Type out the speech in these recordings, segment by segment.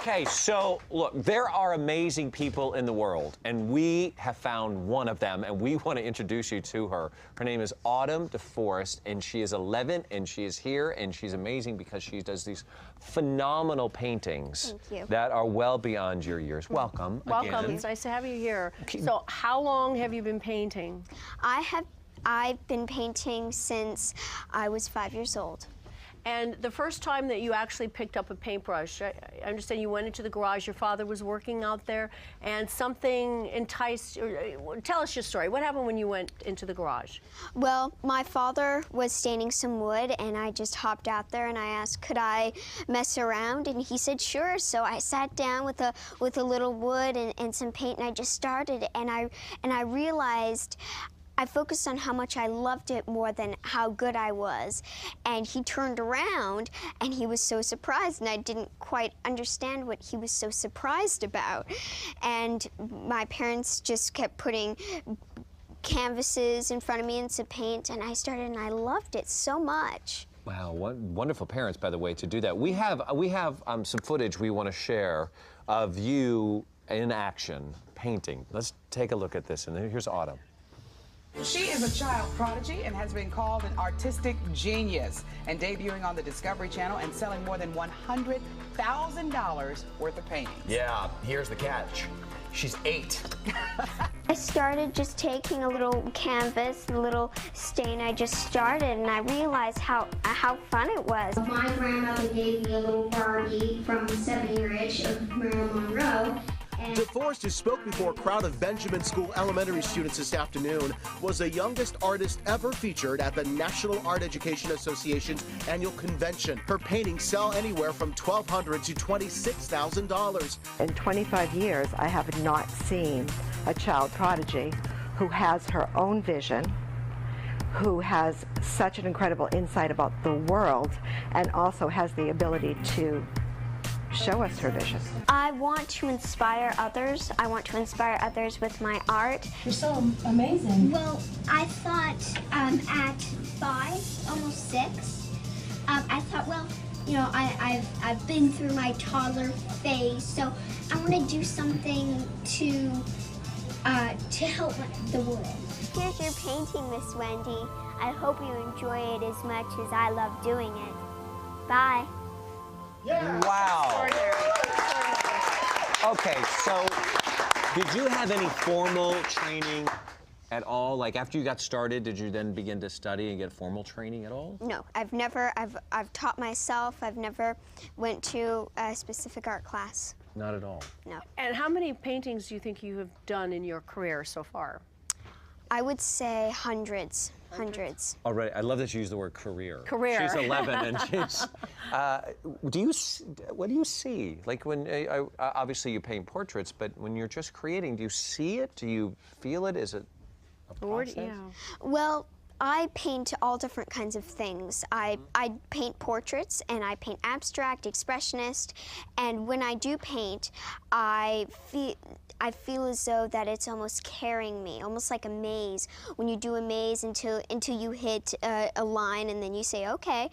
Okay, so look, there are amazing people in the world, and we have found one of them, and we want to introduce you to her. Her name is Autumn DeForest, and she is 11, and she is here, and she's amazing because she does these phenomenal paintings that are well beyond your years. Welcome. Welcome. Again. It's nice to have you here. So, how long have you been painting? I've been painting since I was 5 years old. And the first time that you actually picked up a paintbrush, I understand you went into the garage, your father was working out there, and something enticed you. Tell us your story. What happened when you went into the garage? Well, my father was staining some wood, and I just hopped out there and I asked, could I mess around? And he said, sure. So I sat down with a little wood and some paint, and I just started, and I realized I focused on how much I loved it more than how good I was. And he turned around and he was so surprised, and I didn't quite understand what he was so surprised about. And my parents just kept putting canvases in front of me and some paint, and I started, and I loved it so much. Wow, what wonderful parents, by the way, to do that. We have some footage we want to share of you in action painting. Let's take a look at this, and here's Autumn. She is a child prodigy and has been called an artistic genius, and debuting on the Discovery Channel and selling more than $100,000 worth of paintings. Yeah, here's the catch. She's 8. I started just taking a little canvas, a little stain. I just started, and I realized how fun it was. My grandmother gave me a little Barbie from 7 Year Itch of Marilyn Monroe. DeForest, who spoke before a crowd of Benjamin School elementary students this afternoon, was the youngest artist ever featured at the National Art Education Association's annual convention. Her paintings sell anywhere from $1,200 to $26,000. In 25 years, I have not seen a child prodigy who has her own vision, who has such an incredible insight about the world, and also has the ability to show us her vision. I want to inspire others. I want to inspire others with my art. You're so amazing. Well, I thought at 5, almost 6, I thought, well, you know, I've been through my toddler phase, so I want to do something to help the world. Here's your painting, Miss Wendy. I hope you enjoy it as much as I love doing it. Bye. Yeah. Wow. Okay, so did you have any formal training at all? Like after you got started, did you then begin to study and get formal training at all? No, I've taught myself. I've never went to a specific art class. Not at all. No. And how many paintings do you think you have done in your career so far? I would say hundreds. Hundreds. All right, I love that you use the word career. Career. She's 11, and she's. What do you see? Like when obviously you paint portraits, but when you're just creating, do you see it? Do you feel it? Is it a process? Yeah. Well, I paint all different kinds of things. I paint portraits, and I paint abstract, expressionist, and when I do paint, I feel as though that it's almost carrying me, almost like a maze. When you do a maze until you hit a line, and then you say, okay,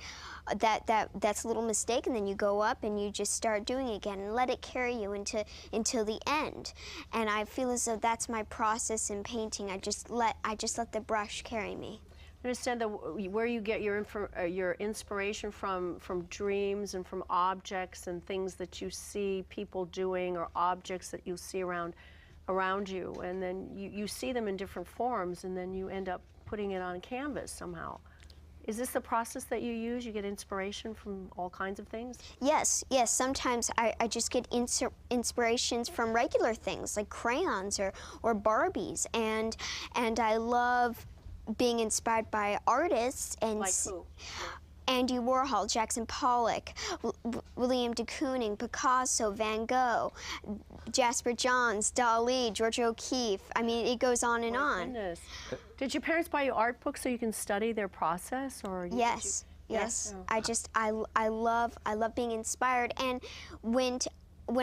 that's a little mistake, and then you go up and you just start doing it again and let it carry you until the end. And I feel as though that's my process in painting. I just let the brush carry me. I understand that where you get your inspiration from dreams and from objects and things that you see people doing, or objects that you see around you, and then you see them in different forms, and then you end up putting it on canvas somehow. Is this the process that you use? You get inspiration from all kinds of things? Yes, yes. Sometimes I just get inspirations from regular things like crayons or Barbies, and I love being inspired by artists. And like who? Andy Warhol, Jackson Pollock, William de Kooning, Picasso, Van Gogh, Jasper Johns, Dali, George O'Keeffe. I mean, it goes on and on. Goodness. Did your parents buy you art books so you can study their process, or? Yes, yes. Oh. I love being inspired, and when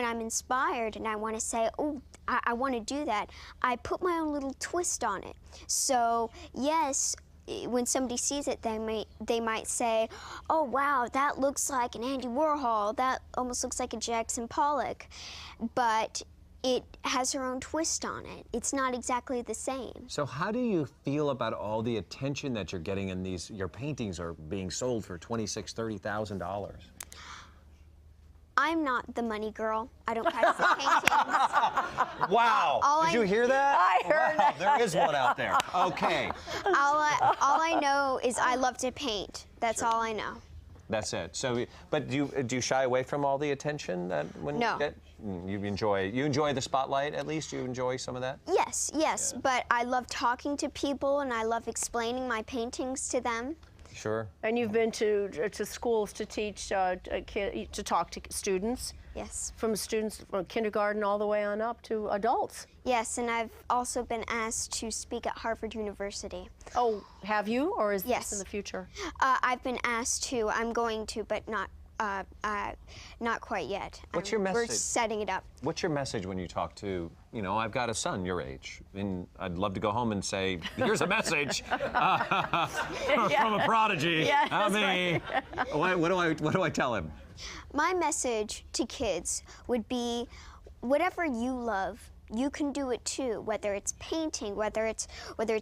I'm inspired and I want to say, oh, I want to do that, I put my own little twist on it. So yes, when somebody sees it, they might say, "Oh wow, that looks like an Andy Warhol. That almost looks like a Jackson Pollock," but it has her own twist on it. It's not exactly the same. So how do you feel about all the attention that you're getting in these? Your paintings are being sold for $26,000, $30,000. I'm not the money girl. I don't practice paintings. Wow! Did you hear that? I heard that. There is one out there. Okay. All I know is I love to paint. That's all I know. That's it. So, but do you shy away from all the attention that when No. you get? You enjoy the spotlight at least. You enjoy some of that. Yes, yes, but I love talking to people and I love explaining my paintings to them. Sure. And you've been to schools to teach, to talk to students? Yes. From students from kindergarten all the way on up to adults? Yes, and I've also been asked to speak at Harvard University. Oh, have you? Or is Yes. this in the future? I've been asked to. I'm going to, but not quite yet. What's your We're message? setting it up. What's your message when you talk to, I've got a son your age, and I'd love to go home and say, here's a message from a prodigy. Yeah, Not that's me. What do I tell him? My message to kids would be, whatever you love, you can do it too. Whether it's painting, whether it's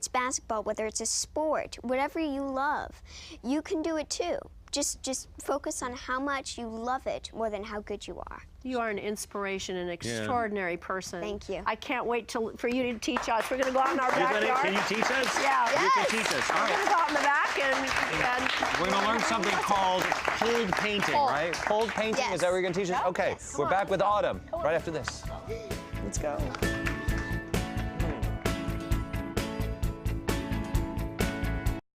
basketball, whether it's a sport, whatever you love, you can do it too. Just focus on how much you love it more than how good you are. You are an inspiration, an extraordinary person. Thank you. I can't wait for you to teach us. We're going to go out in our backyard. Can you teach us? Yeah. You can teach us. All We're going to right. go out in the back and We're going to learn something called hold painting, right? Hold painting? Yes. Is that what you're going to teach us? Okay. Yes. We're back with Autumn right after this. Let's go.